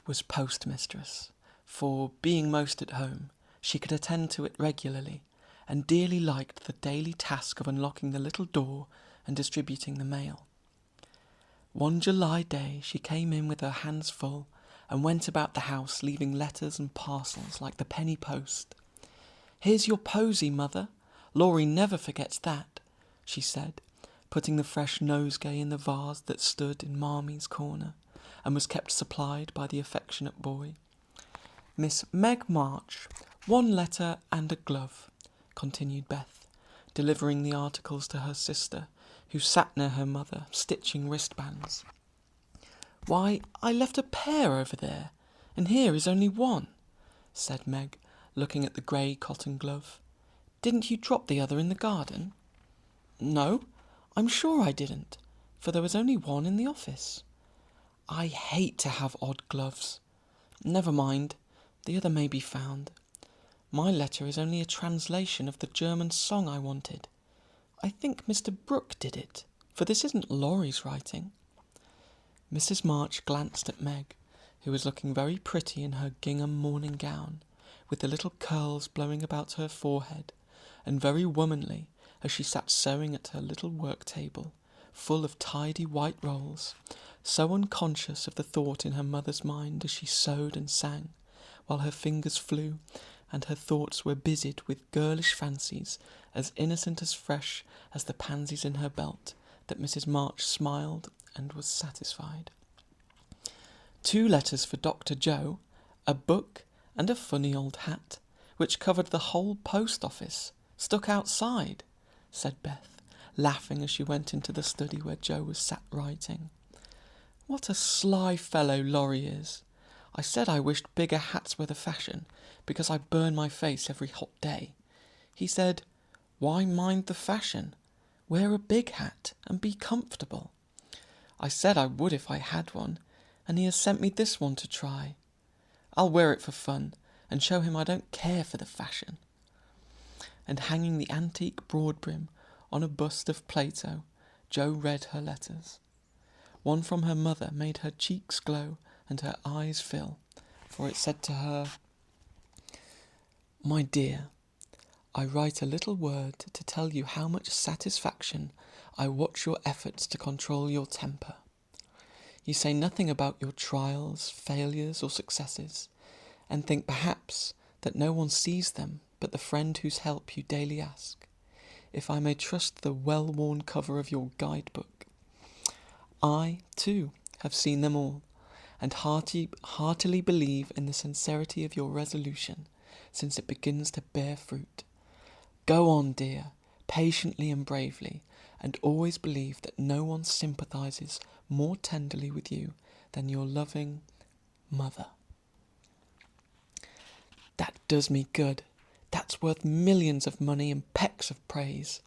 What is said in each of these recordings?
was postmistress, for, being most at home, she could attend to it regularly, and dearly liked the daily task of unlocking the little door and distributing the mail. One July day she came in with her hands full, and went about the house leaving letters and parcels like the penny post. "Here's your posy, mother. Laurie never forgets that," she said, putting the fresh nosegay in the vase that stood in Marmie's corner, and was kept supplied by the affectionate boy. "Miss Meg March, one letter and a glove," continued Beth, delivering the articles to her sister, who sat near her mother, stitching wristbands. "Why, I left a pair over there, and here is only one," said Meg, looking at the grey cotton glove. "Didn't you drop the other in the garden?" "No, I'm sure I didn't, for there was only one in the office. I hate to have odd gloves. Never mind, the other may be found. My letter is only a translation of the German song I wanted. I think Mr. Brooke did it, for this isn't Laurie's writing." Mrs. March glanced at Meg, who was looking very pretty in her gingham morning gown, with the little curls blowing about her forehead, and very womanly as she sat sewing at her little work table, full of tidy white rolls, so unconscious of the thought in her mother's mind as she sewed and sang, while her fingers flew, and her thoughts were busied with girlish fancies as innocent as fresh as the pansies in her belt, that Mrs. March smiled and was satisfied. "2 letters for Dr. Joe, a book, and a funny old hat, which covered the whole post office, stuck outside," said Beth, laughing as she went into the study where Joe was sat writing. "What a sly fellow Laurie is! I said I wished bigger hats were the fashion, because I burn my face every hot day. He said, 'Why mind the fashion? Wear a big hat and be comfortable.' I said I would if I had one, and he has sent me this one to try. I'll wear it for fun, and show him I don't care for the fashion." And hanging the antique broad brim on a bust of Plato, Jo read her letters. One from her mother made her cheeks glow and her eyes fill, for it said to her, "My dear, I write a little word to tell you how much satisfaction I watch your efforts to control your temper. You say nothing about your trials, failures, or successes, and think perhaps that no one sees them but the friend whose help you daily ask, if I may trust the well-worn cover of your guidebook. I, too, have seen them all, and heartily believe in the sincerity of your resolution, since it begins to bear fruit. Go on, dear, patiently and bravely, and always believe that no one sympathizes more tenderly with you than your loving mother." That does me good. That's worth millions of money and pecks of praise.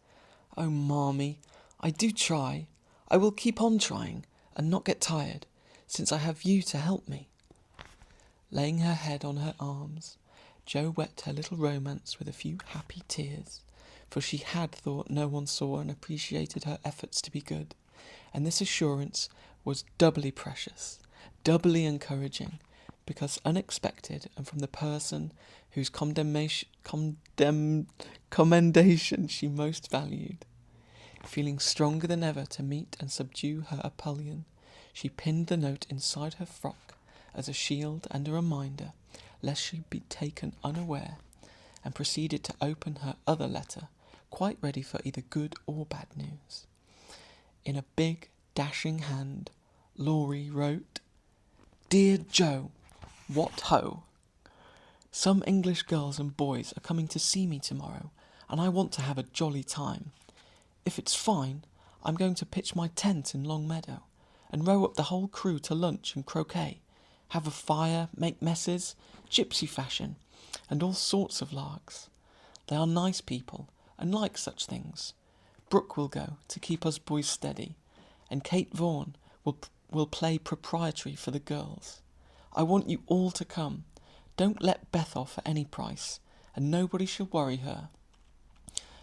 Oh, Marmie, I do try. I will keep on trying, and not get tired, since I have you to help me. Laying her head on her arms, Jo wept her little romance with a few happy tears, for she had thought no one saw and appreciated her efforts to be good, and this assurance was doubly precious, doubly encouraging, because unexpected and from the person whose commendation she most valued. Feeling stronger than ever to meet and subdue her Apollyon, she pinned the note inside her frock as a shield and a reminder lest she be taken unaware, and proceeded to open her other letter, quite ready for either good or bad news. In a big, dashing hand, Laurie wrote, "Dear Jo, what ho! Some English girls and boys are coming to see me tomorrow, and I want to have a jolly time. If it's fine, I'm going to pitch my tent in Longmeadow, and row up the whole crew to lunch and croquet, have a fire, make messes, gypsy fashion, and all sorts of larks. They are nice people, and like such things. Brooke will go, to keep us boys steady, and Kate Vaughan will play proprietary for the girls. I want you all to come. Don't let Beth off at any price, and nobody shall worry her.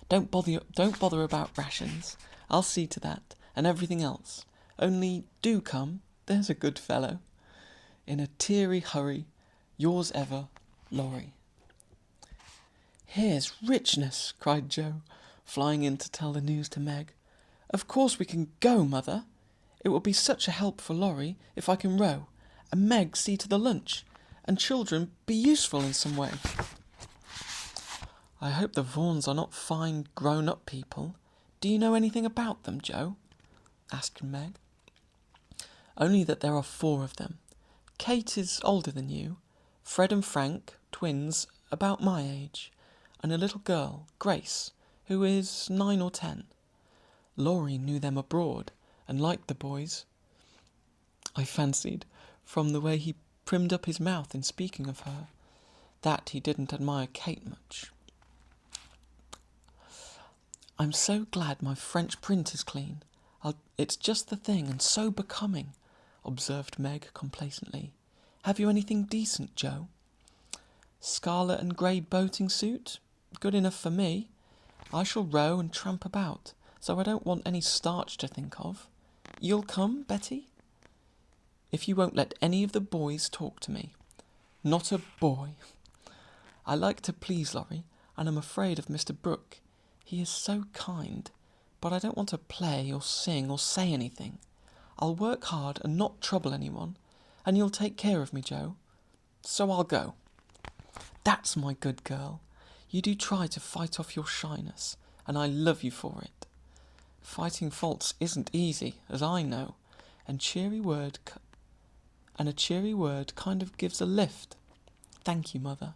Don't bother about rations. I'll see to that, and everything else. Only do come, there's a good fellow. In a teary hurry, yours ever, Laurie. Here's richness, cried Joe, flying in to tell the news to Meg. Of course we can go, Mother. It will be such a help for Laurie if I can row, and Meg see to the lunch, and children be useful in some way. I hope the Vaughans are not fine grown-up people. Do you know anything about them, Joe? Asked Meg. Only that there are 4 of them. Kate is older than you, Fred and Frank, twins, about my age, and a little girl, Grace, who is 9 or 10. Laurie knew them abroad, and liked the boys. I fancied, from the way he primmed up his mouth in speaking of her, that he didn't admire Kate much. I'm so glad my French print is clean. It's just the thing, and so becoming, observed Meg complacently. Have you anything decent, Joe? Scarlet and grey boating suit? Good enough for me. I shall row and tramp about, so I don't want any starch to think of. You'll come, Betty? If you won't let any of the boys talk to me. Not a boy. I like to please Laurie, and I'm afraid of Mr. Brooke. He is so kind, but I don't want to play or sing or say anything. I'll work hard and not trouble anyone, and you'll take care of me, Joe. So I'll go. That's my good girl. You do try to fight off your shyness, and I love you for it. Fighting faults isn't easy, as I know, and a cheery word kind of gives a lift. Thank you, Mother.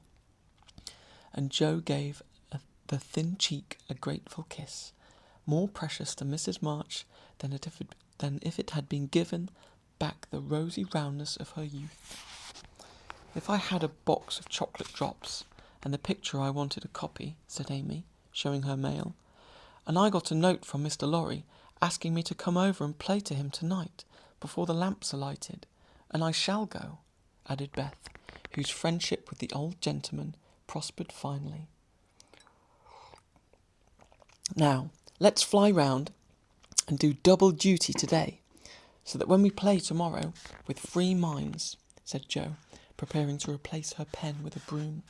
And Joe gave the thin cheek a grateful kiss, more precious to Mrs. March than if it had been given back the rosy roundness of her youth. If I had a box of chocolate drops, and the picture I wanted a copy, said Amy, showing her mail, and I got a note from Mr. Laurie asking me to come over and play to him tonight, before the lamps are lighted, and I shall go, added Beth, whose friendship with the old gentleman prospered finely. Now, let's fly round and do double duty today, so that when we play tomorrow, with free minds, said Joe, preparing to replace her pen with a broom.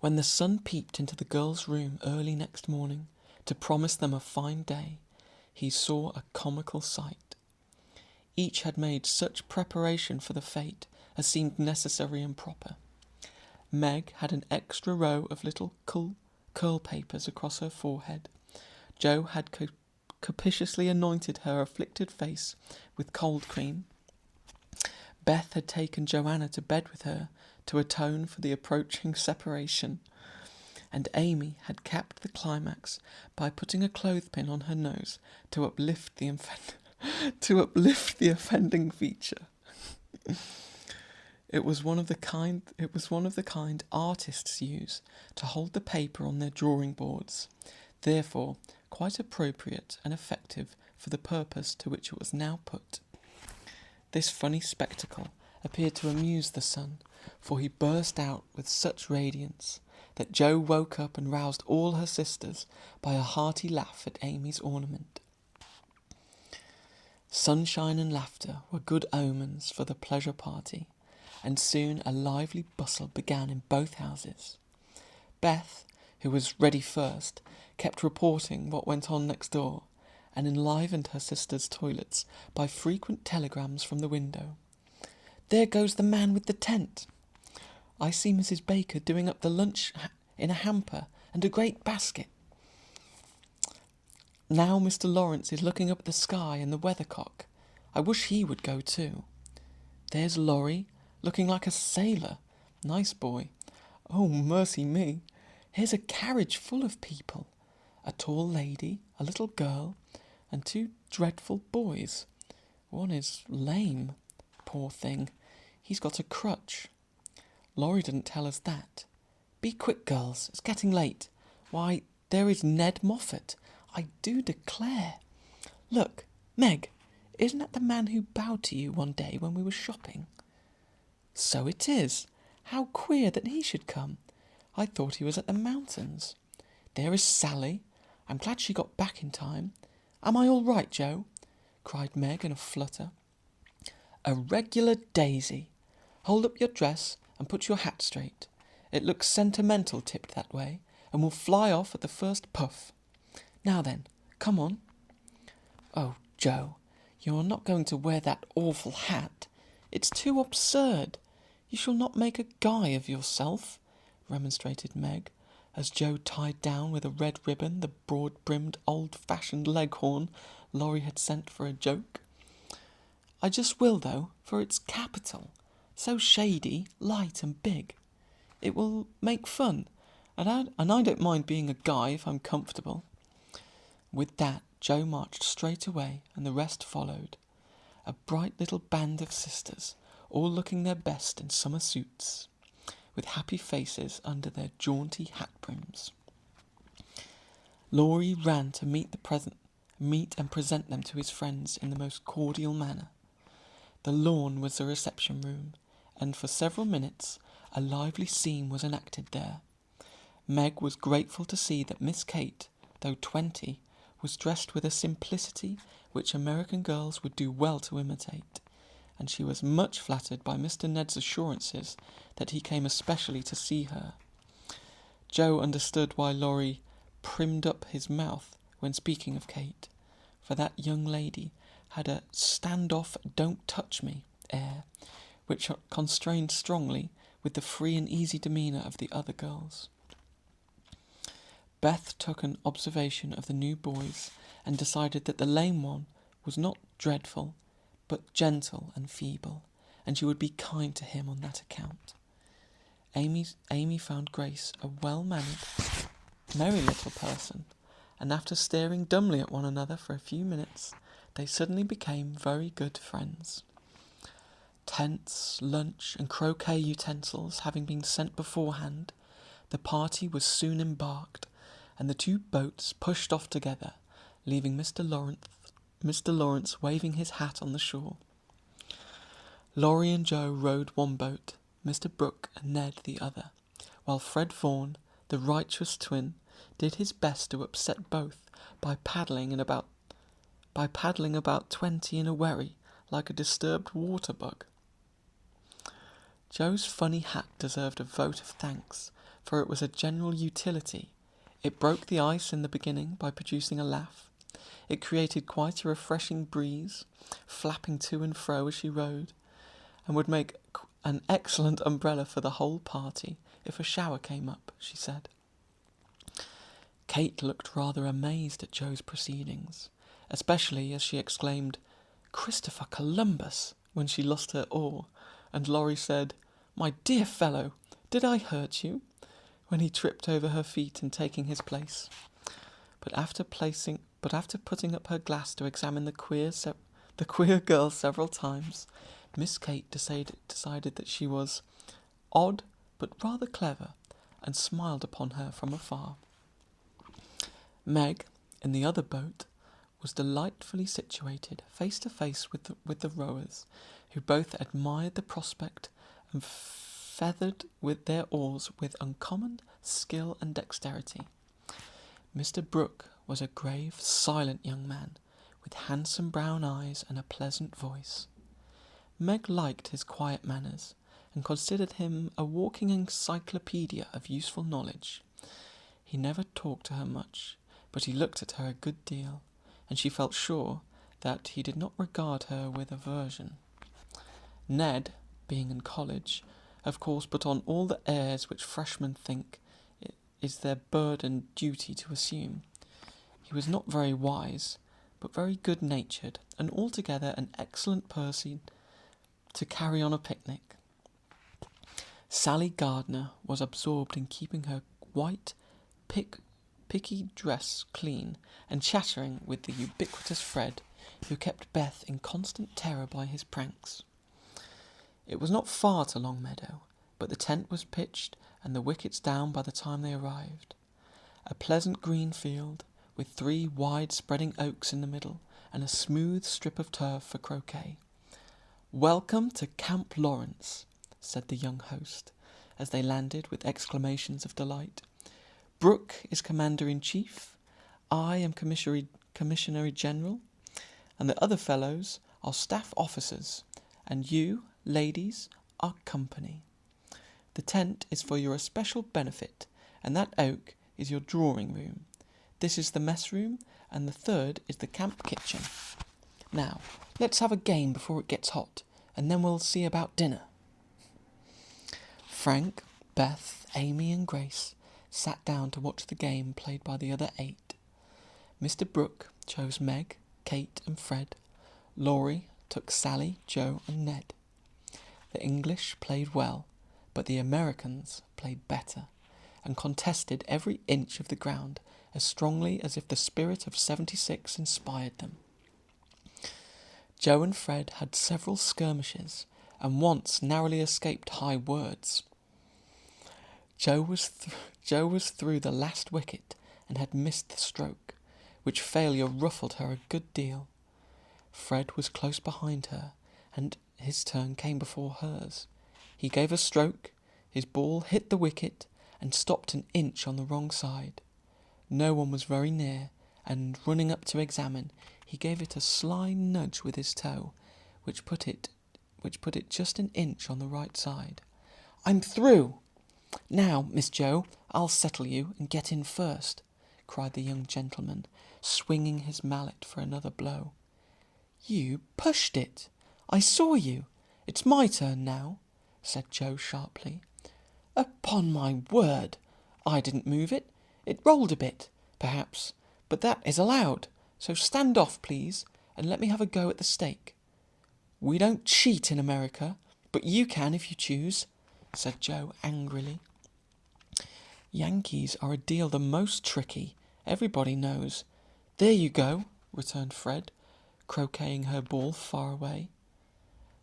When the sun peeped into the girls' room early next morning to promise them a fine day, he saw a comical sight. Each had made such preparation for the fete as seemed necessary and proper. Meg had an extra row of little curl papers across her forehead. Joe had capitiously anointed her afflicted face with cold cream. Beth had taken Joanna to bed with her to atone for the approaching separation, and Amy had capped the climax by putting a clothespin on her nose to uplift the offending feature. It was one of the kind artists use to hold the paper on their drawing boards, therefore quite appropriate and effective for the purpose to which it was now put. This funny spectacle appeared to amuse the son, for he burst out with such radiance that Joe woke up and roused all her sisters by a hearty laugh at Amy's ornament. Sunshine and laughter were good omens for the pleasure party, and soon a lively bustle began in both houses. Beth, who was ready first, kept reporting what went on next door, and enlivened her sisters' toilets by frequent telegrams from the window. There goes the man with the tent. I see Mrs. Baker doing up the lunch in a hamper and a great basket. Now Mr. Lawrence is looking up at the sky and the weathercock. I wish he would go too. There's Laurie, looking like a sailor. Nice boy. Oh, mercy me. Here's a carriage full of people. A tall lady, a little girl, and 2 dreadful boys. One is lame. Poor thing. He's got a crutch. Laurie didn't tell us that. Be quick, girls. It's getting late. Why, there is Ned Moffat. I do declare. Look, Meg, isn't that the man who bowed to you one day when we were shopping? So it is. How queer that he should come. I thought he was at the mountains. There is Sally. I'm glad she got back in time. Am I all right, Joe? Cried Meg in a flutter. A regular daisy. Hold up your dress and put your hat straight. It looks sentimental tipped that way, and will fly off at the first puff. Now then, come on. Oh, Joe, you're not going to wear that awful hat. It's too absurd. You shall not make a guy of yourself, remonstrated Meg, as Joe tied down with a red ribbon the broad-brimmed, old-fashioned leghorn Laurie had sent for a joke. I just will, though, for it's capital. So shady, light and big. It will make fun, and I don't mind being a guy if I'm comfortable. With that, Joe marched straight away, and the rest followed. A bright little band of sisters, all looking their best in summer suits, with happy faces under their jaunty hat brims. Laurie ran to meet and present them to his friends in the most cordial manner. The lawn was the reception room, and for several minutes a lively scene was enacted there. Meg was grateful to see that Miss Kate, though 20, was dressed with a simplicity which American girls would do well to imitate, and she was much flattered by Mr. Ned's assurances that he came especially to see her. Joe understood why Laurie primmed up his mouth when speaking of Kate, for that young lady had a stand-off, don't-touch-me air, which constrained strongly with the free and easy demeanour of the other girls. Beth took an observation of the new boys and decided that the lame one was not dreadful, but gentle and feeble, and she would be kind to him on that account. Amy found Grace a well-mannered, merry little person, and after staring dumbly at one another for a few minutes, they suddenly became very good friends. Tents, lunch, and croquet utensils having been sent beforehand, the party was soon embarked, and the two boats pushed off together, leaving Mr. Lawrence waving his hat on the shore. Laurie and Joe rowed one boat, Mr. Brooke and Ned the other, while Fred Vaughan, the righteous twin, did his best to upset both by paddling about 20 in a wherry, like a disturbed water bug. Joe's funny hat deserved a vote of thanks, for it was a general utility. It broke the ice in the beginning by producing a laugh. It created quite a refreshing breeze, flapping to and fro as she rowed, and would make an excellent umbrella for the whole party if a shower came up, she said. Kate looked rather amazed at Joe's proceedings, especially as she exclaimed, "Christopher Columbus," when she lost her oar, and Laurie said, "My dear fellow, did I hurt you?" when he tripped over her feet in taking his place. But after putting up her glass to examine the queer girl several times, Miss Kate decided that she was odd but rather clever, and smiled upon her from afar. Meg, in the other boat, was delightfully situated, face to face with the rowers, who both admired the prospect and feathered with their oars with uncommon skill and dexterity. Mr. Brooke was a grave, silent young man, with handsome brown eyes and a pleasant voice. Meg liked his quiet manners, and considered him a walking encyclopedia of useful knowledge. He never talked to her much, but he looked at her a good deal, and she felt sure that he did not regard her with aversion. Ned, being in college, of course put on all the airs which freshmen think it is their burden duty to assume. He was not very wise, but very good-natured, and altogether an excellent person to carry on a picnic. Sally Gardner was absorbed in keeping her white, picky dress clean, and chattering with the ubiquitous Fred, who kept Beth in constant terror by his pranks. It was not far to Longmeadow, but the tent was pitched and the wickets down by the time they arrived. A pleasant green field, with 3 wide-spreading oaks in the middle, and a smooth strip of turf for croquet. "Welcome to Camp Lawrence," said the young host, as they landed with exclamations of delight. "Brooke is Commander-in-Chief, I am Commissionary General, and the other fellows are staff officers, and you, ladies, are company. The tent is for your especial benefit, and that oak is your drawing room. This is the mess room, and the third is the camp kitchen. Now, let's have a game before it gets hot, and then we'll see about dinner." Frank, Beth, Amy and Grace sat down to watch the game played by the other 8. Mr. Brooke chose Meg, Kate and Fred. Laurie took Sally, Joe and Ned. The English played well, but the Americans played better, and contested every inch of the ground as strongly as if the spirit of '76 inspired them. Joe and Fred had several skirmishes, and once narrowly escaped high words. Joe was through the last wicket and had missed the stroke, which failure ruffled her a good deal. Fred was close behind her, and his turn came before hers. He gave a stroke, his ball hit the wicket, and stopped an inch on the wrong side. No one was very near, and running up to examine, he gave it a sly nudge with his toe, which put it just an inch on the right side. "I'm through! Now, Miss Joe, I'll settle you and get in first," cried the young gentleman, swinging his mallet for another blow. "You pushed it! I saw you! It's my turn now," said Joe sharply. "Upon my word, I didn't move it. It rolled a bit, perhaps, but that is allowed. So stand off, please, and let me have a go at the stake." "We don't cheat in America, but you can if you choose," said Joe angrily. "Yankees are a deal the most tricky, everybody knows." "There you go," returned Fred, croqueting her ball far away.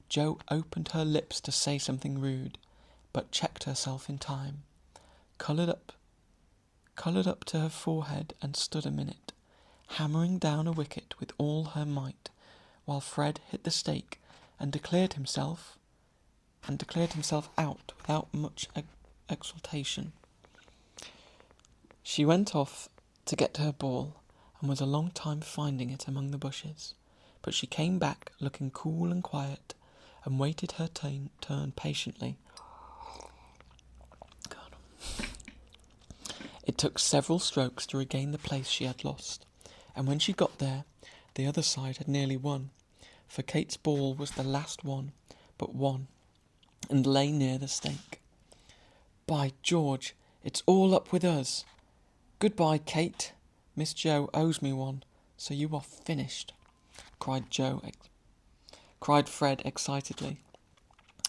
Joe opened her lips to say something rude, but checked herself in time, coloured up to her forehead and stood a minute, hammering down a wicket with all her might, while Fred hit the stake and declared himself out without much exultation. She went off to get her ball, and was a long time finding it among the bushes, but she came back looking cool and quiet, and waited her turn patiently. It took several strokes to regain the place she had lost, and when she got there, the other side had nearly won, for Kate's ball was the last one but one, and lay near the stake. "By George, it's all up with us. Goodbye, Kate. Miss Joe owes me one, so you are finished," cried Fred excitedly,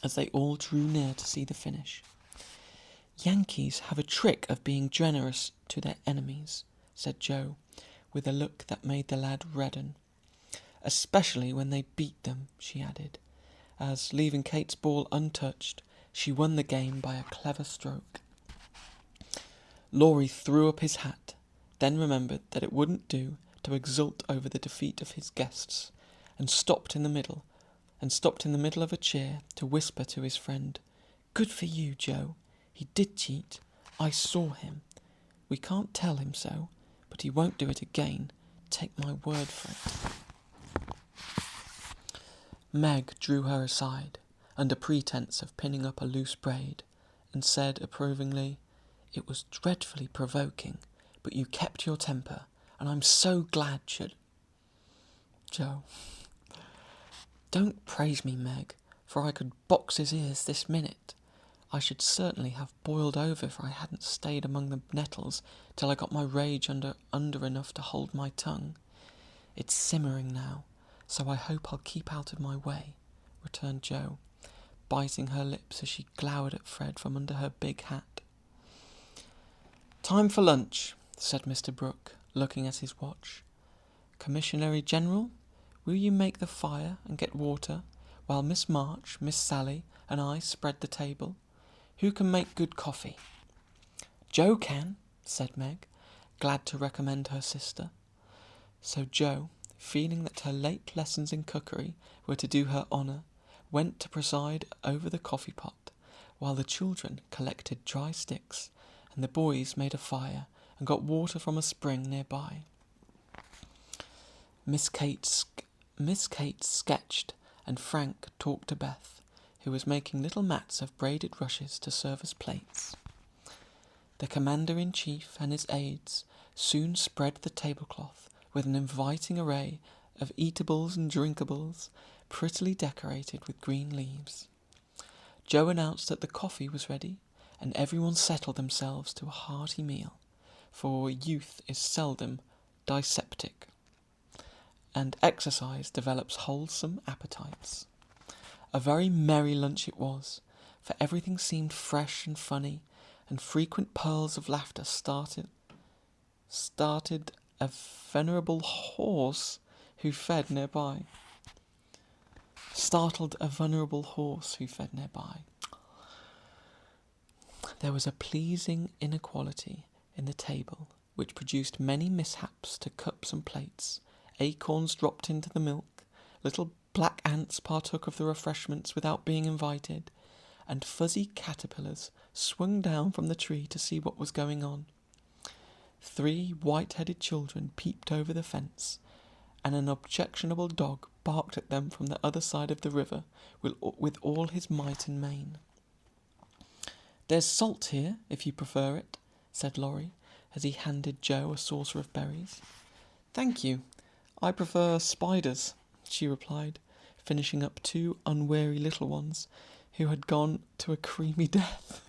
as they all drew near to see the finish. "Yankees have a trick of being generous to their enemies," said Joe, with a look that made the lad redden. "Especially when they beat them," she added, as, leaving Kate's ball untouched, she won the game by a clever stroke. Laurie threw up his hat, then remembered that it wouldn't do to exult over the defeat of his guests, and stopped in the middle of a cheer to whisper to his friend, "Good for you, Joe. He did cheat. I saw him. We can't tell him so, but he won't do it again. Take my word for it." Meg drew her aside, under pretence of pinning up a loose braid, and said approvingly, "It was dreadfully provoking, but you kept your temper, and I'm so glad Joe. "Don't praise me, Meg, for I could box his ears this minute. I should certainly have boiled over if I hadn't stayed among the nettles till I got my rage under enough to hold my tongue. It's simmering now, so I hope I'll keep out of my way," returned Joe, biting her lips as she glowered at Fred from under her big hat. "Time for lunch," said Mr. Brooke, looking at his watch. "Commissary General, will you make the fire and get water, while Miss March, Miss Sally, and I spread the table? Who can make good coffee?" "Joe can," said Meg, glad to recommend her sister. So Joe, feeling that her late lessons in cookery were to do her honour, went to preside over the coffee pot, while the children collected dry sticks, and the boys made a fire and got water from a spring nearby. Miss Kate sketched and Frank talked to Beth, who was making little mats of braided rushes to serve as plates. The commander-in-chief and his aides soon spread the tablecloth with an inviting array of eatables and drinkables, prettily decorated with green leaves. Joe announced that the coffee was ready, and everyone settled themselves to a hearty meal, for youth is seldom dyspeptic, and exercise develops wholesome appetites. A very merry lunch it was, for everything seemed fresh and funny, and frequent pearls of laughter started a venerable horse who fed nearby. Startled a vulnerable horse who fed nearby. There was a pleasing inequality in the table, which produced many mishaps to cups and plates. Acorns dropped into the milk, little black ants partook of the refreshments without being invited, and fuzzy caterpillars swung down from the tree to see what was going on. 3 white-headed children peeped over the fence, and an objectionable dog barked at them from the other side of the river with all his might and main. "There's salt here, if you prefer it," said Laurie, as he handed Joe a saucer of berries. "Thank you, I prefer spiders," she replied, finishing up 2 unwary little ones who had gone to a creamy death.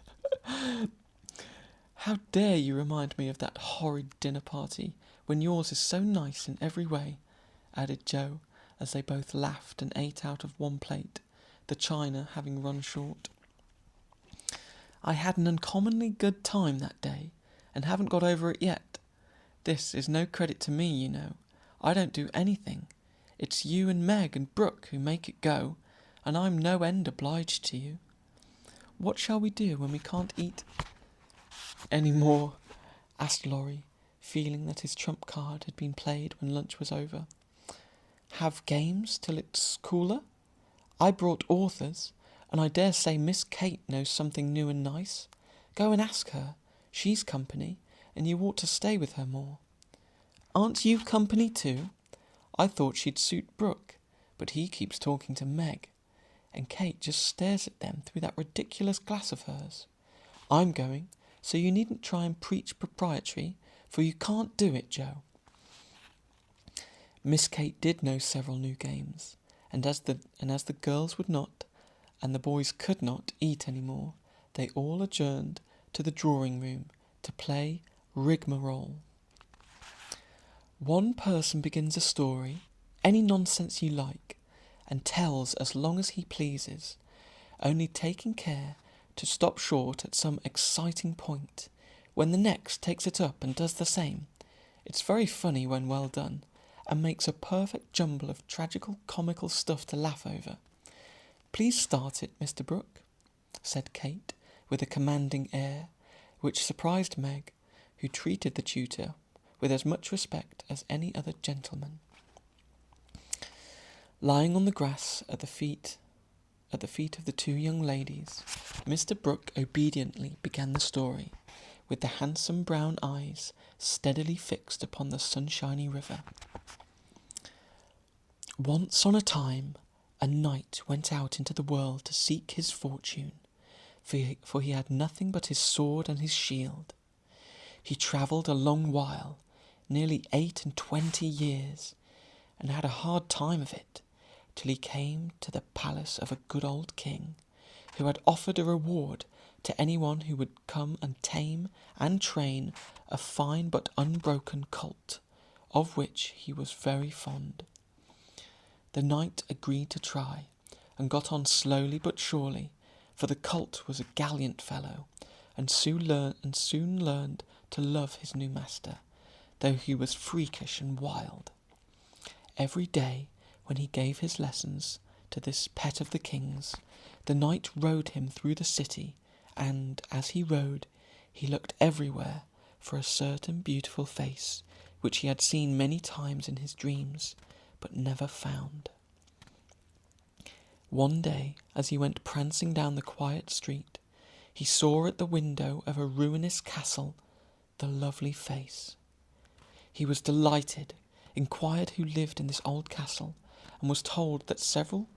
"How dare you remind me of that horrid dinner party, when yours is so nice in every way," added Joe, as they both laughed and ate out of one plate, the china having run short. "I had an uncommonly good time that day, and haven't got over it yet. This is no credit to me, you know. I don't do anything. It's you and Meg and Brooke who make it go, and I'm no end obliged to you. What shall we do when we can't eat any more?" asked Laurie, feeling that his trump card had been played when lunch was over. "Have games till it's cooler? I brought authors, and I dare say Miss Kate knows something new and nice. Go and ask her. She's company, and you ought to stay with her more. Aren't you company too? I thought she'd suit Brooke, but he keeps talking to Meg, and Kate just stares at them through that ridiculous glass of hers. I'm going, so you needn't try and preach propriety, for you can't do it, Joe." Miss Kate did know several new games, and as the girls would not, and the boys could not, eat any more, they all adjourned to the drawing-room to play rigmarole. One person begins a story, any nonsense you like, and tells as long as he pleases, only taking care to stop short at some exciting point, when the next takes it up and does the same. It's very funny when well done, and makes a perfect jumble of tragical comical stuff to laugh over. "Please start it, Mr. Brooke," said Kate, with a commanding air, which surprised Meg, who treated the tutor with as much respect as any other gentleman. Lying on the grass at the feet of the 2 young ladies, Mr. Brooke obediently began the story, with the handsome brown eyes steadily fixed upon the sunshiny river. Once on a time, a knight went out into the world to seek his fortune, for he had nothing but his sword and his shield. He travelled a long while, nearly 28 years, and had a hard time of it, till he came to the palace of a good old king, who had offered a reward to anyone who would come and tame and train a fine but unbroken colt, of which he was very fond. The knight agreed to try, and got on slowly but surely, for the colt was a gallant fellow, and soon learned to love his new master, though he was freakish and wild. Every day, when he gave his lessons to this pet of the king's, the knight rode him through the city, and, as he rode, he looked everywhere for a certain beautiful face, which he had seen many times in his dreams, but never found. One day, as he went prancing down the quiet street, he saw at the window of a ruinous castle the lovely face. He was delighted, inquired who lived in this old castle, and was told that several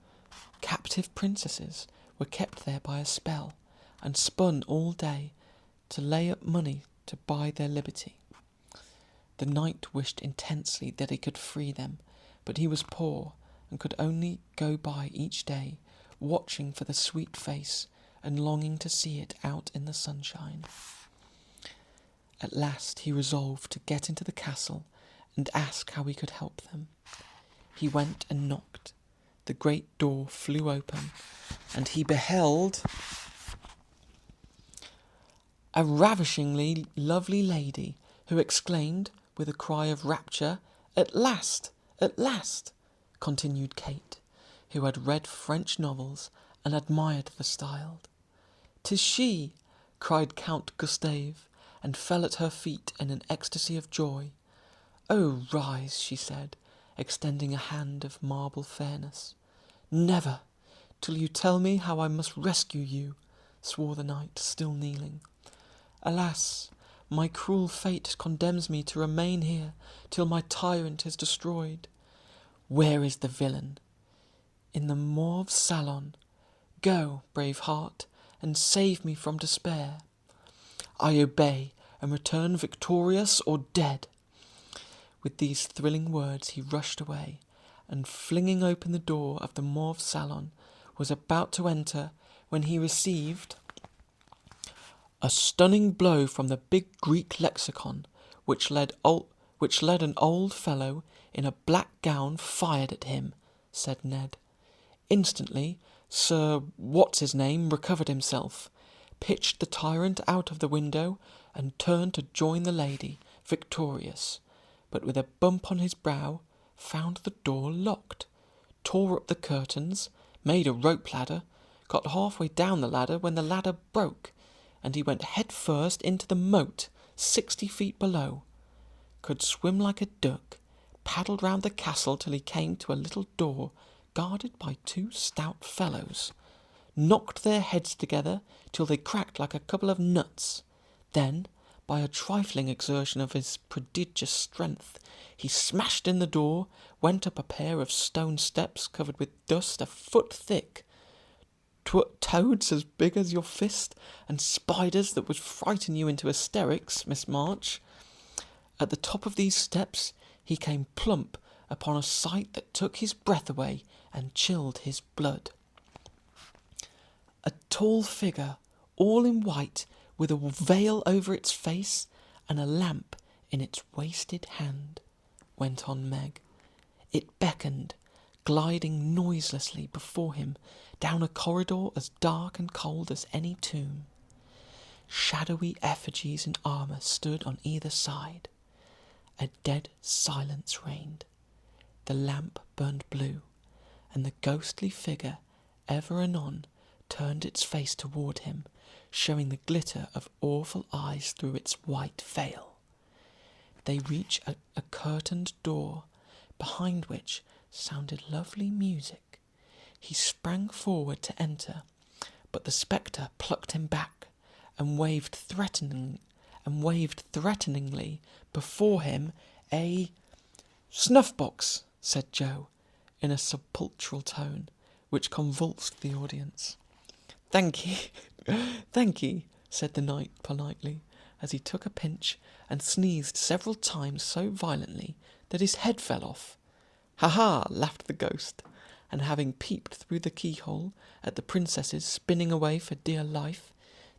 Captive princesses were kept there by a spell, and spun all day to lay up money to buy their liberty. The knight wished intensely that he could free them, but he was poor, and could only go by each day, watching for the sweet face, and longing to see it out in the sunshine. At last he resolved to get into the castle, and ask how he could help them. He went and knocked. The great door flew open, and he beheld a ravishingly lovely lady, who exclaimed, with a cry of rapture, "At last! At last!" continued Kate, who had read French novels and admired the style. "'Tis she!" cried Count Gustave, and fell at her feet in an ecstasy of joy. "Oh, rise," she said, extending a hand of marble fairness. "Never, till you tell me how I must rescue you," swore the knight, still kneeling. "Alas, my cruel fate condemns me to remain here till my tyrant is destroyed. Where is the villain?" "In the Mauve Salon. Go, brave heart, and save me from despair." "I obey, and return victorious or dead." With these thrilling words he rushed away, and flinging open the door of the Mauve Salon, was about to enter, when he received a stunning blow from the big Greek lexicon, which led an old fellow in a black gown fired at him, said Ned. Instantly Sir What's-his-name recovered himself, pitched the tyrant out of the window, and turned to join the lady, victorious, but with a bump on his brow, found the door locked, tore up the curtains, made a rope ladder, got halfway down the ladder when the ladder broke, and he went head first into the moat 60 feet below, could swim like a duck, paddled round the castle till he came to a little door guarded by 2 stout fellows, knocked their heads together till they cracked like a couple of nuts. Then, by a trifling exertion of his prodigious strength, he smashed in the door, went up a pair of stone steps covered with dust a foot thick, toads as big as your fist, and spiders that would frighten you into hysterics, Miss March. At the top of these steps he came plump upon a sight that took his breath away and chilled his blood. A tall figure, all in white, with a veil over its face and a lamp in its wasted hand, went on Meg. It beckoned, gliding noiselessly before him down a corridor as dark and cold as any tomb. Shadowy effigies in armour stood on either side. A dead silence reigned. The lamp burned blue, and the ghostly figure ever and anon turned its face toward him, showing the glitter of awful eyes through its white veil. They reached a curtained door, behind which sounded lovely music. He sprang forward to enter, but the spectre plucked him back, and waved threateningly before him a "Snuff-box," said Joe, in a sepulchral tone, which convulsed the audience. "Thank ye, thank ye," said the knight politely, as he took a pinch, and sneezed several times so violently that his head fell off. "Ha ha!" laughed the ghost, and having peeped through the keyhole at the princesses spinning away for dear life,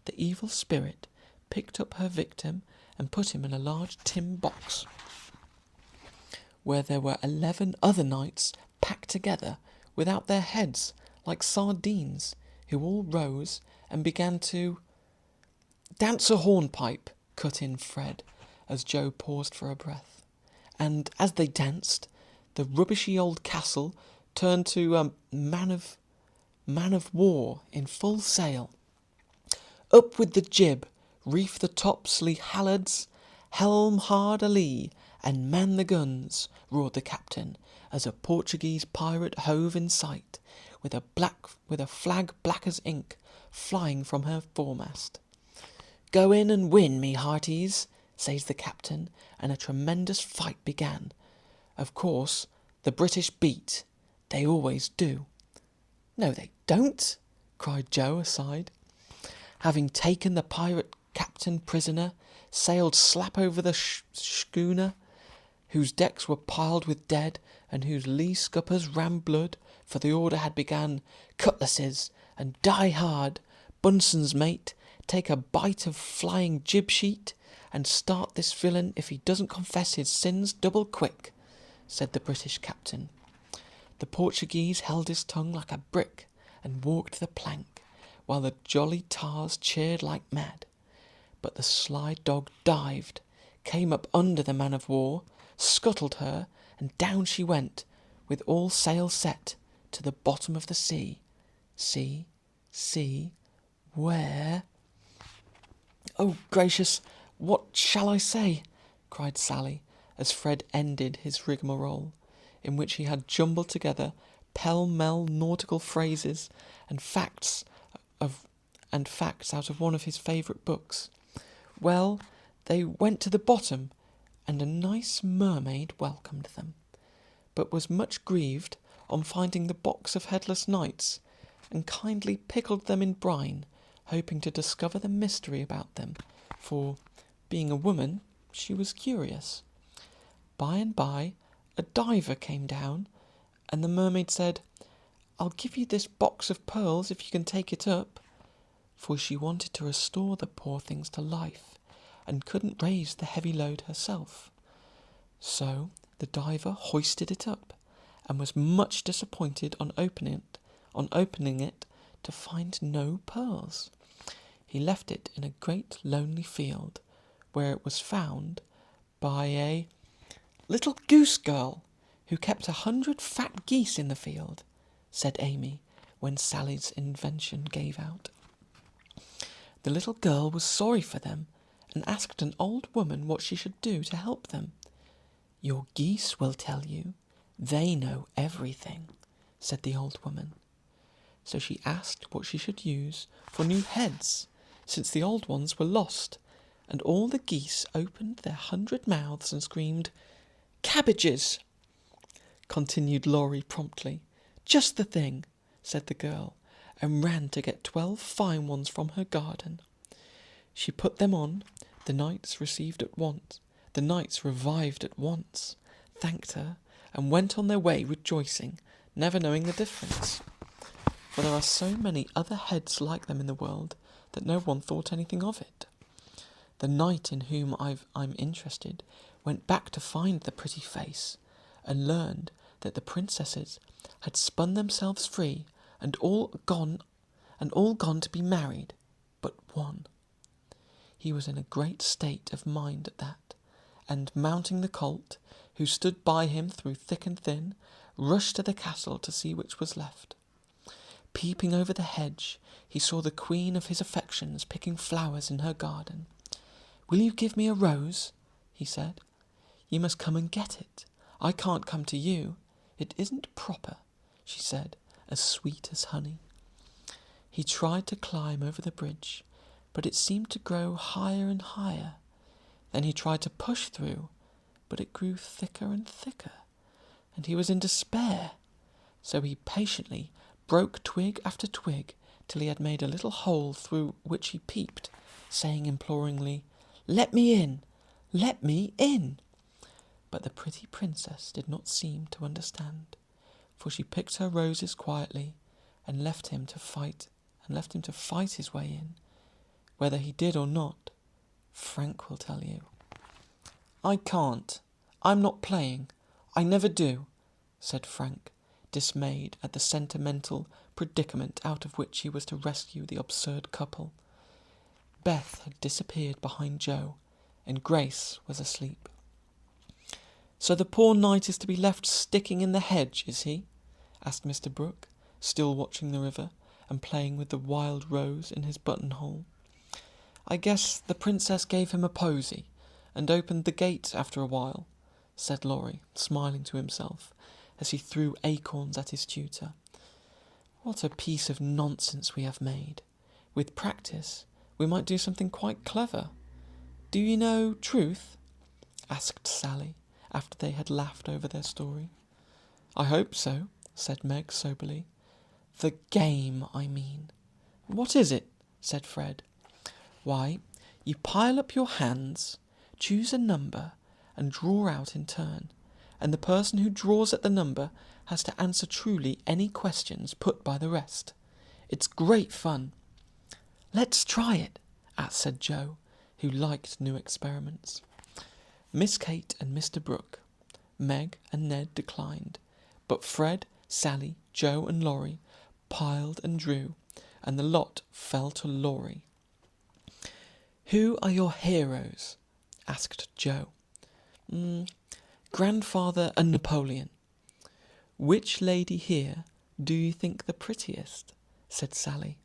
the evil spirit picked up her victim and put him in a large tin box, where there were 11 other knights packed together without their heads, like sardines, who all rose and began to "Dance a hornpipe," cut in Fred, as Joe paused for a breath. And as they danced, the rubbishy old castle turned to a man of war in full sail. "Up with the jib, reef the tops'ly halyards, helm hard a lee, and man the guns," roared the captain, as a Portuguese pirate hove in sight, with a flag black as ink flying from her foremast. "Go in and win, me hearties," says the captain, and a tremendous fight began. Of course, the British beat. They always do. "No, they don't," cried Joe aside. "Having taken the pirate captain prisoner, sailed slap over the schooner, whose decks were piled with dead, and whose lee scuppers ran blood, for the order had begun, cutlasses, and die hard, Bunsen's mate, take a bite of flying jib-sheet, and start this villain if he doesn't confess his sins double quick," said the British captain. The Portuguese held his tongue like a brick, and walked the plank, while the jolly tars cheered like mad. But the sly dog dived, came up under the man-of-war, scuttled her, and down she went, with all sail set, to the bottom of the sea. Sea, where... "Oh, gracious, what shall I say?" cried Sally, as Fred ended his rigmarole, in which he had jumbled together pell-mell nautical phrases and facts out of one of his favourite books. "Well, they went to the bottom, and a nice mermaid welcomed them, but was much grieved on finding the box of headless knights, and kindly pickled them in brine, hoping to discover the mystery about them, for, being a woman, she was curious. By and by a diver came down, and the mermaid said, 'I'll give you this box of pearls if you can take it up,' for she wanted to restore the poor things to life, and couldn't raise the heavy load herself. So the diver hoisted it up, and was much disappointed on opening it to find no pearls. He left it in a great lonely field, where it was found by a little goose girl, who kept 100 fat geese in the field," said Amy, when Sally's invention gave out. "The little girl was sorry for them, and asked an old woman what she should do to help them. 'Your geese will tell you. They know everything,' said the old woman. So she asked what she should use for new heads, since the old ones were lost, and all the geese opened their 100 mouths and screamed, 'Cabbages!'" continued Laurie promptly. "Just the thing," said the girl, and ran to get 12 fine ones from her garden. She put them on. The knights revived at once, thanked her, and went on their way rejoicing, never knowing the difference. For there are so many other heads like them in the world that no one thought anything of it. The knight in whom I'm interested went back to find the pretty face, and learned that the princesses had spun themselves free and all gone to be married, but one. He was in a great state of mind at that, and mounting the colt, who stood by him through thick and thin, rushed to the castle to see which was left. Peeping over the hedge, he saw the queen of his affections picking flowers in her garden. "Will you give me a rose?" he said. "You must come and get it. I can't come to you. It isn't proper," she said, as sweet as honey. He tried to climb over the bridge, but it seemed to grow higher and higher. Then he tried to push through, but it grew thicker and thicker, and he was in despair. So he patiently broke twig after twig till he had made a little hole through which he peeped, saying imploringly, "Let me in! Let me in!" But the pretty princess did not seem to understand, for she picked her roses quietly and left him to fight his way in. Whether he did or not, Frank will tell you. "I can't. I'm not playing. I never do," said Frank, dismayed at the sentimental predicament out of which he was to rescue the absurd couple. Beth had disappeared behind Joe, and Grace was asleep. "So the poor knight is to be left sticking in the hedge, is he?" asked Mr. Brooke, still watching the river, and playing with the wild rose in his buttonhole. "I guess the princess gave him a posy, and opened the gate after a while," said Laurie, smiling to himself, as he threw acorns at his tutor. "What a piece of nonsense we have made! With practice, we might do something quite clever. Do you know Truth?" asked Sally, after they had laughed over their story. "I hope so," said Meg soberly. The game, I mean. What is it? Said Fred. Why, you pile up your hands, choose a number, and draw out in turn, and the person who draws at the number has to answer truly any questions put by the rest. It's great fun. Let's try it, said Joe, who liked new experiments. Miss Kate and Mr. Brooke, Meg and Ned declined, but Fred, Sally, Joe and Laurie piled and drew, and the lot fell to Laurie. Who are your heroes? Asked Joe. Grandfather and Napoleon. Which lady here do you think the prettiest? Said Sally.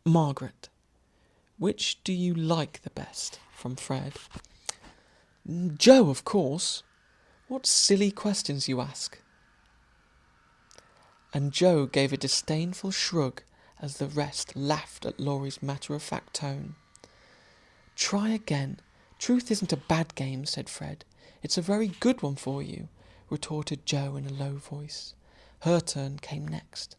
Margaret. Which do you like the best? From Fred. Joe, of course. What silly questions you ask. And Joe gave a disdainful shrug as the rest laughed at Laurie's matter-of-fact tone. Try again. Truth isn't a bad game, said Fred. It's a very good one for you, retorted Joe in a low voice. Her turn came next.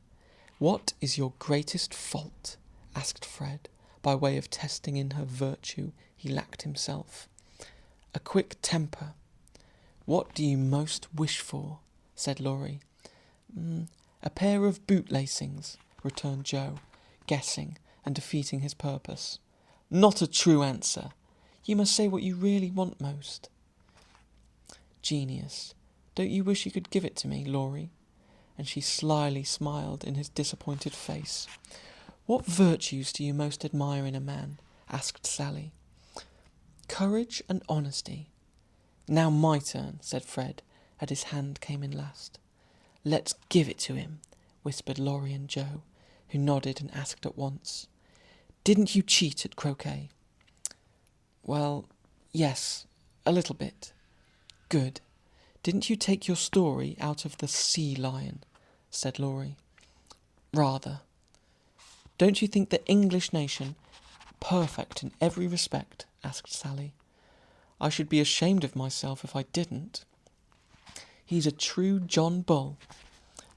What is your greatest fault? Asked Fred, by way of testing in her virtue he lacked himself. A quick temper. What do you most wish for? Said Laurie. A pair of boot-lacings, returned Joe, guessing and defeating his purpose. Not a true answer. You must say what you really want most. Genius. Don't you wish you could give it to me, Laurie? And she slyly smiled in his disappointed face. What virtues do you most admire in a man? Asked Sally. Courage and honesty. Now my turn, said Fred, as his hand came in last. Let's give it to him, whispered Laurie and Joe, who nodded and asked at once. Didn't you cheat at croquet? Well, yes, a little bit. Good. Didn't you take your story out of the Sea Lion? Said Laurie. Rather. Don't you think the English nation perfect in every respect? Asked Sally. I should be ashamed of myself if I didn't. He's a true John Bull.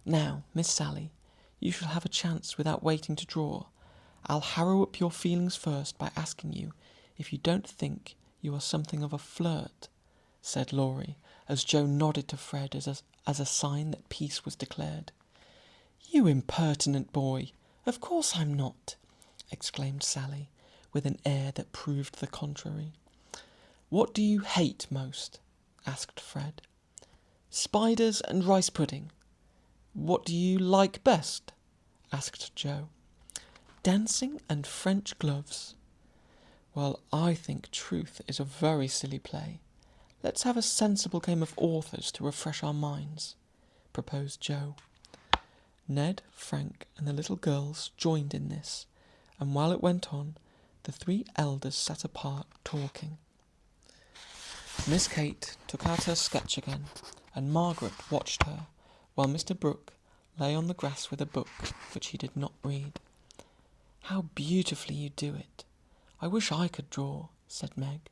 Now, Miss Sally, you shall have a chance without waiting to draw. I'll harrow up your feelings first by asking you if you don't think you are something of a flirt, said Laurie, as Joe nodded to Fred as a sign that peace was declared. You impertinent boy! Of course I'm not, exclaimed Sally, with an air that proved the contrary. What do you hate most? Asked Fred. Spiders and rice pudding. What do you like best? Asked Joe. Dancing and French gloves. Well, I think truth is a very silly play. Let's have a sensible game of authors to refresh our minds, proposed Joe. Ned, Frank, and the little girls joined in this, and while it went on, the three elders sat apart talking. Miss Kate took out her sketch again, and Margaret watched her, while Mr. Brooke lay on the grass with a book which he did not read. How beautifully you do it! I wish I could draw, said Meg,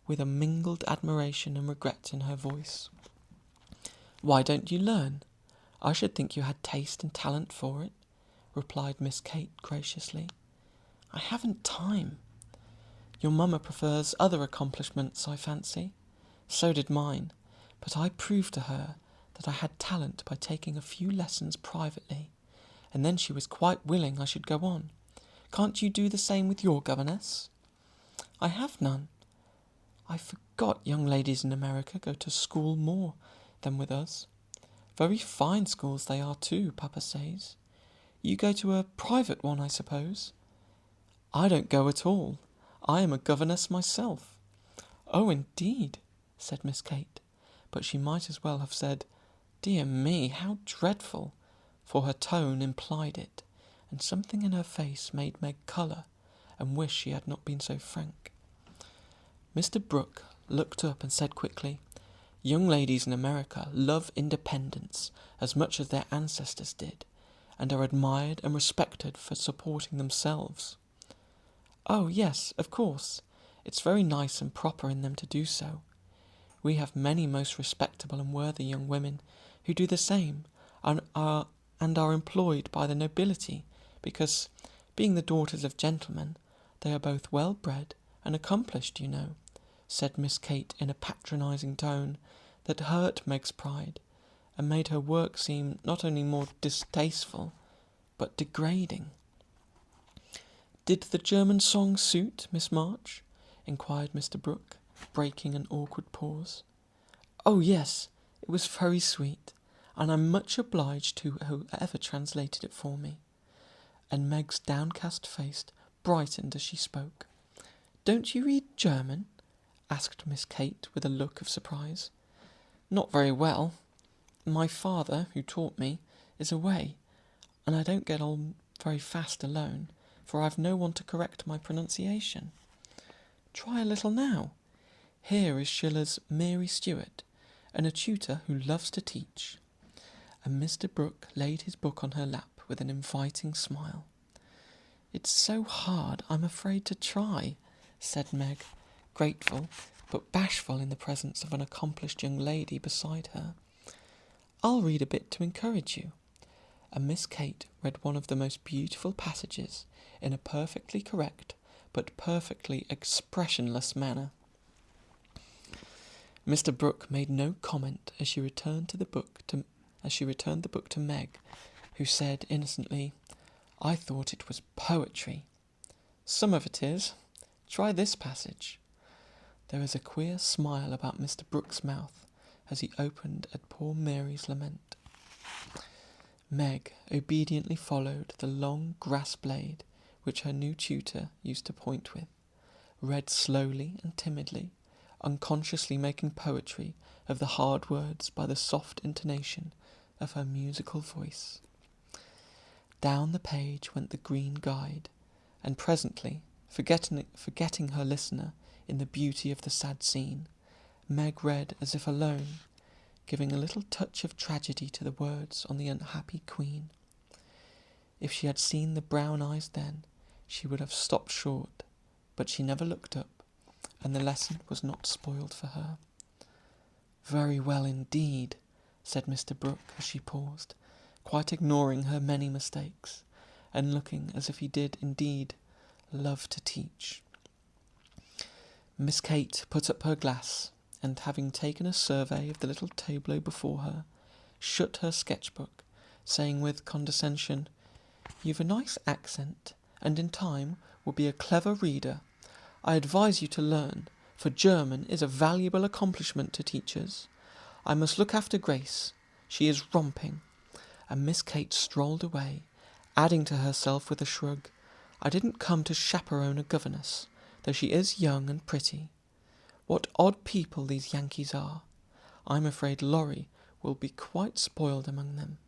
with a mingled admiration and regret in her voice. Why don't you learn? I should think you had taste and talent for it, replied Miss Kate graciously. I haven't time. Your mamma prefers other accomplishments, I fancy. So did mine, but I proved to her that I had talent by taking a few lessons privately, and then she was quite willing I should go on. Can't you do the same with your governess? I have none. I forgot young ladies in America go to school more than with us. Very fine schools they are too, Papa says. You go to a private one, I suppose? I don't go at all. I am a governess myself. Oh, indeed, said Miss Kate, but she might as well have said, Dear me, how dreadful, for her tone implied it, and something in her face made Meg colour and wish she had not been so frank. Mr. Brooke looked up and said quickly, Young ladies in America love independence as much as their ancestors did, and are admired and respected for supporting themselves. Oh, yes, of course. It's very nice and proper in them to do so. We have many most respectable and worthy young women who do the same, and and are employed by the nobility, because, being the daughters of gentlemen, they are both well bred and accomplished, you know," said Miss Kate in a patronising tone that hurt Meg's pride, and made her work seem not only more distasteful, but degrading. "Did the German song suit, Miss March?" inquired Mr. Brooke, breaking an awkward pause. "Oh, yes, it was very sweet, and I'm much obliged to whoever translated it for me." And Meg's downcast face brightened as she spoke. "Don't you read German?" asked Miss Kate with a look of surprise. "Not very well. My father, who taught me, is away, and I don't get on very fast alone, for I've no one to correct my pronunciation. Try a little now. Here is Schiller's Mary Stuart, and a tutor who loves to teach." And Mr. Brooke laid his book on her lap with an inviting smile. "It's so hard, I'm afraid to try," said Meg, grateful but bashful in the presence of an accomplished young lady beside her. "I'll read a bit to encourage you." And Miss Kate read one of the most beautiful passages in a perfectly correct but perfectly expressionless manner. Mr. Brooke made no comment as she returned the book to Meg, who said innocently, "I thought it was poetry." "Some of it is. Try this passage." There was a queer smile about Mr. Brooke's mouth as he opened at poor Mary's lament. Meg obediently followed the long grass blade which her new tutor used to point with, read slowly and timidly, unconsciously making poetry of the hard words by the soft intonation of her musical voice. Down the page went the green guide, and presently, forgetting her listener in the beauty of the sad scene, Meg read as if alone, giving a little touch of tragedy to the words on the unhappy queen. If she had seen the brown eyes then, she would have stopped short, but she never looked up, and the lesson was not spoiled for her. "Very well indeed," said Mr. Brooke as she paused, quite ignoring her many mistakes, and looking as if he did indeed love to teach. Miss Kate put up her glass, and having taken a survey of the little tableau before her, shut her sketchbook, saying with condescension, "You've a nice accent, and in time will be a clever reader. I advise you to learn, for German is a valuable accomplishment to teachers. I must look after Grace. She is romping." And Miss Kate strolled away, adding to herself with a shrug, "I didn't come to chaperone a governess, though she is young and pretty. What odd people these Yankees are. I'm afraid Laurie will be quite spoiled among them."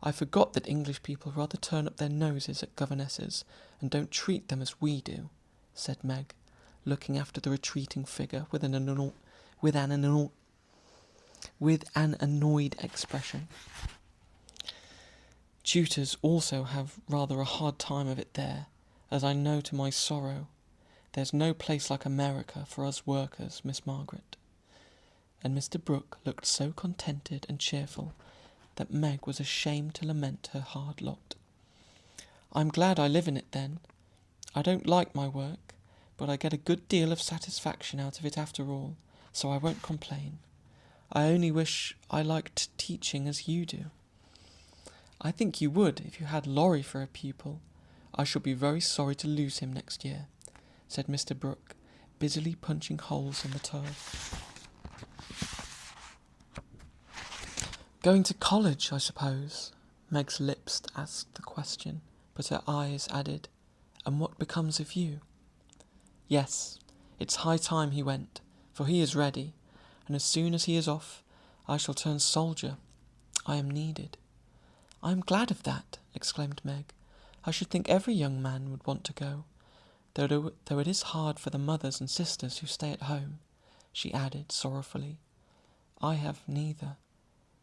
"I forgot that English people rather turn up their noses at governesses and don't treat them as we do," said Meg, looking after the retreating figure with an annoyed expression. "Tutors also have rather a hard time of it there, as I know to my sorrow. There's no place like America for us workers, Miss Margaret." And Mr. Brooke looked so contented and cheerful that Meg was ashamed to lament her hard lot. "I'm glad I live in it then. I don't like my work, but I get a good deal of satisfaction out of it after all, so I won't complain. I only wish I liked teaching as you do." "I think you would if you had Laurie for a pupil. I shall be very sorry to lose him next year," said Mr. Brooke, busily punching holes in the turf. "Going to college, I suppose?" Meg's lips asked the question, but her eyes added, "And what becomes of you?" "Yes, it's high time he went, for he is ready, and as soon as he is off, I shall turn soldier. I am needed." "I am glad of that," exclaimed Meg. "I should think every young man would want to go, though it is hard for the mothers and sisters who stay at home," she added sorrowfully. "I have neither,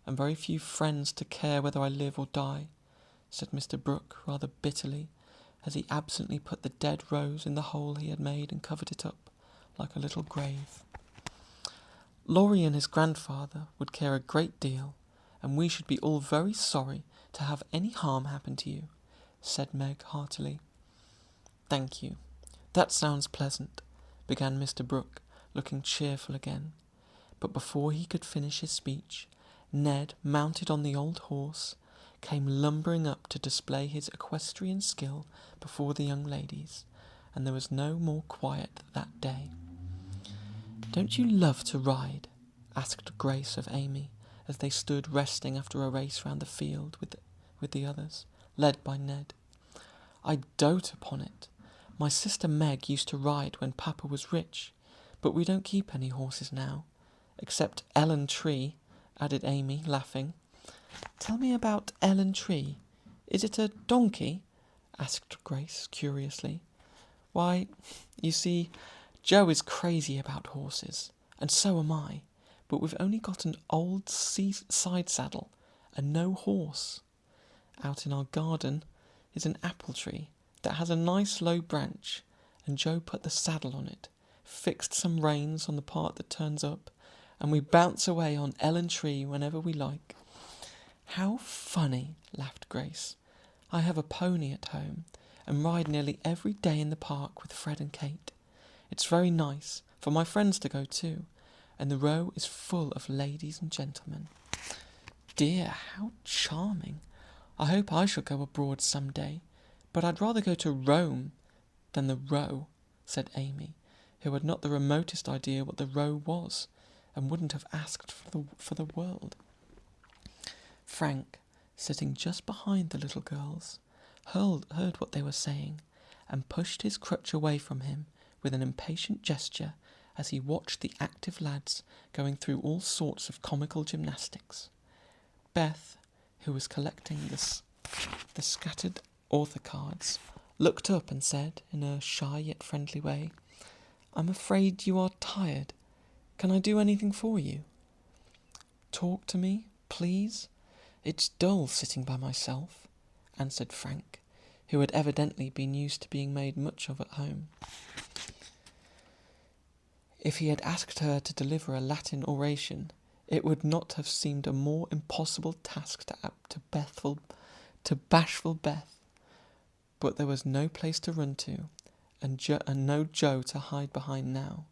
and very few friends to care whether I live or die," said Mr. Brooke rather bitterly, as he absently put the dead rose in the hole he had made and covered it up like a little grave. "Laurie and his grandfather would care a great deal, and we should be all very sorry to have any harm happen to you," said Meg heartily. "Thank you. That sounds pleasant," began Mr. Brooke, looking cheerful again. But before he could finish his speech, Ned, mounted on the old horse, came lumbering up to display his equestrian skill before the young ladies, and there was no more quiet that day. "Don't you love to ride?" asked Grace of Amy, as they stood resting after a race round the field with the others, led by Ned. "I dote upon it. My sister Meg used to ride when Papa was rich, but we don't keep any horses now, except Ellen Tree," added Amy, laughing. "Tell me about Ellen Tree. Is it a donkey?" asked Grace, curiously. "Why, you see, Joe is crazy about horses, and so am I, but we've only got an old side saddle and no horse. Out in our garden is an apple tree that has a nice low branch, and Joe put the saddle on it, fixed some reins on the part that turns up, and we bounce away on Ellen Tree whenever we like." "How funny," laughed Grace. "I have a pony at home, and ride nearly every day in the park with Fred and Kate. It's very nice for my friends to go too, and the Row is full of ladies and gentlemen." "Dear, how charming! I hope I shall go abroad some day, but I'd rather go to Rome than the Row," said Amy, who had not the remotest idea what the Row was, and wouldn't have asked for the world. Frank, sitting just behind the little girls, heard what they were saying, and pushed his crutch away from him with an impatient gesture as he watched the active lads going through all sorts of comical gymnastics. Beth, who was collecting the scattered author cards, looked up and said, in a shy yet friendly way, "I'm afraid you are tired. Can I do anything for you?" "Talk to me, please. It's dull sitting by myself," answered Frank, who had evidently been used to being made much of at home. If he had asked her to deliver a Latin oration, it would not have seemed a more impossible task to bashful Beth. But there was no place to run to, and no Joe to hide behind now,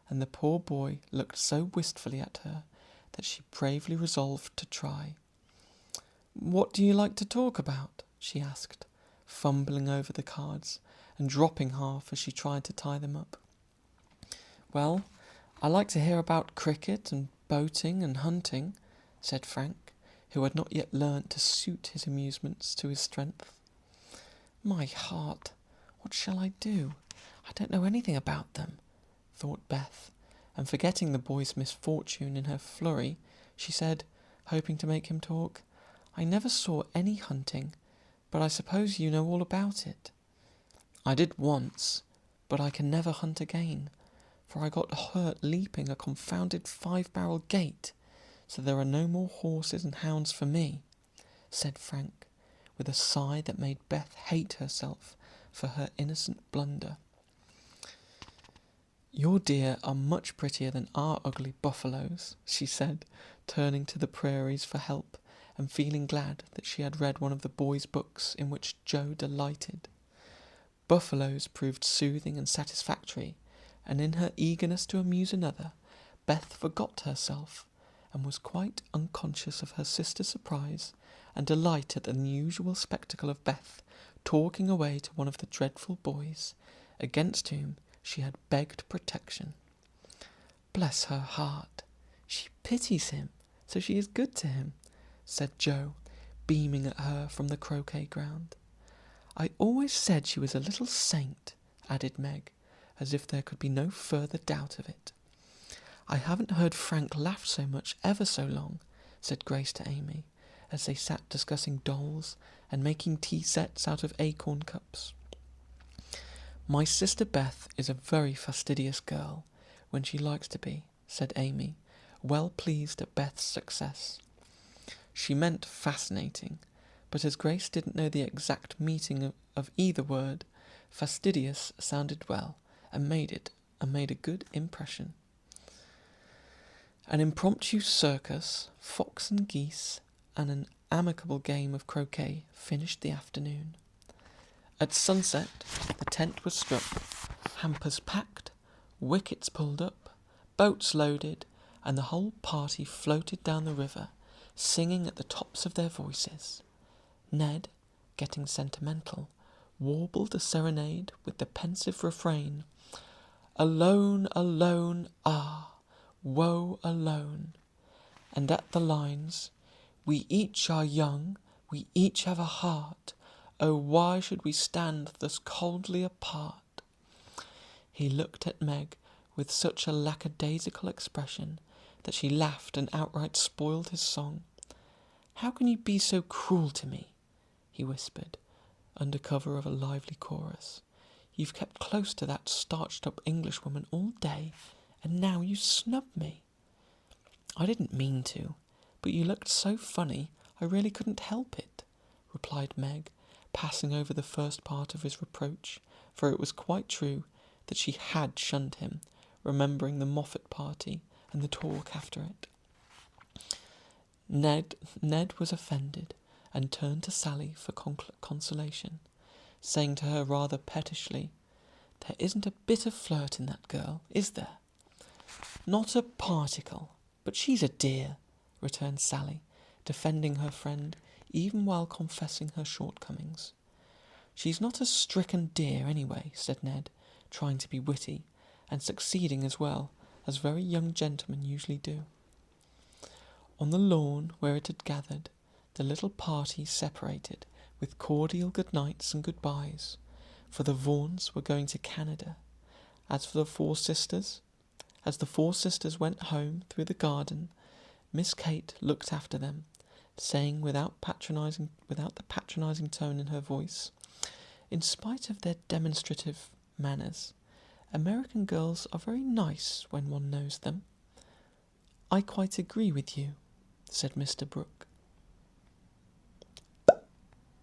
and the poor boy looked so wistfully at her that she bravely resolved to try. "What do you like to talk about?" she asked, fumbling over the cards and dropping half as she tried to tie them up. "Well, I like to hear about cricket and boating and hunting," said Frank, who had not yet learnt to suit his amusements to his strength. "My heart, what shall I do? I don't know anything about them," thought Beth, and forgetting the boy's misfortune in her flurry, she said, hoping to make him talk, "I never saw any hunting, but I suppose you know all about it." "I did once, but I can never hunt again, for I got hurt leaping a confounded 5-barrel gate, so there are no more horses and hounds for me," said Frank, with a sigh that made Beth hate herself for her innocent blunder. "Your deer are much prettier than our ugly buffaloes," she said, turning to the prairies for help, and feeling glad that she had read one of the boys' books in which Joe delighted. Buffaloes proved soothing and satisfactory, and in her eagerness to amuse another, Beth forgot herself, and was quite unconscious of her sister's surprise and delight at the unusual spectacle of Beth talking away to one of the dreadful boys, against whom she had begged protection. "Bless her heart, she pities him, so she is good to him," said Joe, beaming at her from the croquet ground. "I always said she was a little saint," added Meg, as if there could be no further doubt of it. "I haven't heard Frank laugh so much ever so long," said Grace to Amy, as they sat discussing dolls and making tea sets out of acorn cups. "My sister Beth is a very fastidious girl, when she likes to be," said Amy, well pleased at Beth's success. She meant fascinating, but as Grace didn't know the exact meaning of either word, fastidious sounded well, and made a good impression. An impromptu circus, fox and geese, and an amicable game of croquet finished the afternoon. At sunset, the tent was struck, hampers packed, wickets pulled up, boats loaded, and the whole party floated down the river, singing at the tops of their voices. Ned, getting sentimental, warbled a serenade with the pensive refrain, "Alone, alone, ah, woe alone," and at the lines, "We each are young, we each have a heart, oh, why should we stand thus coldly apart?" He looked at Meg with such a lackadaisical expression that she laughed and outright spoiled his song. "How can you be so cruel to me?" he whispered, under cover of a lively chorus. "You've kept close to that starched-up Englishwoman all day, and now you snub me." "I didn't mean to, but you looked so funny I really couldn't help it," replied Meg, passing over the first part of his reproach, for it was quite true that she had shunned him, remembering the Moffat party and the talk after it. Ned was offended, and turned to Sally for consolation, saying to her rather pettishly, "There isn't a bit of flirt in that girl, is there?" "Not a particle, but she's a dear," returned Sally, defending her friend even while confessing her shortcomings. "She's not a stricken dear anyway," said Ned, trying to be witty, and succeeding as well, as very young gentlemen usually do. On the lawn where it had gathered, the little party separated with cordial good-nights and good-byes, for the Vaughans were going to Canada. As the four sisters went home through the garden, Miss Kate looked after them, saying without the patronising tone in her voice, "In spite of their demonstrative manners, American girls are very nice when one knows them." "I quite agree with you," said Mr. Brooke.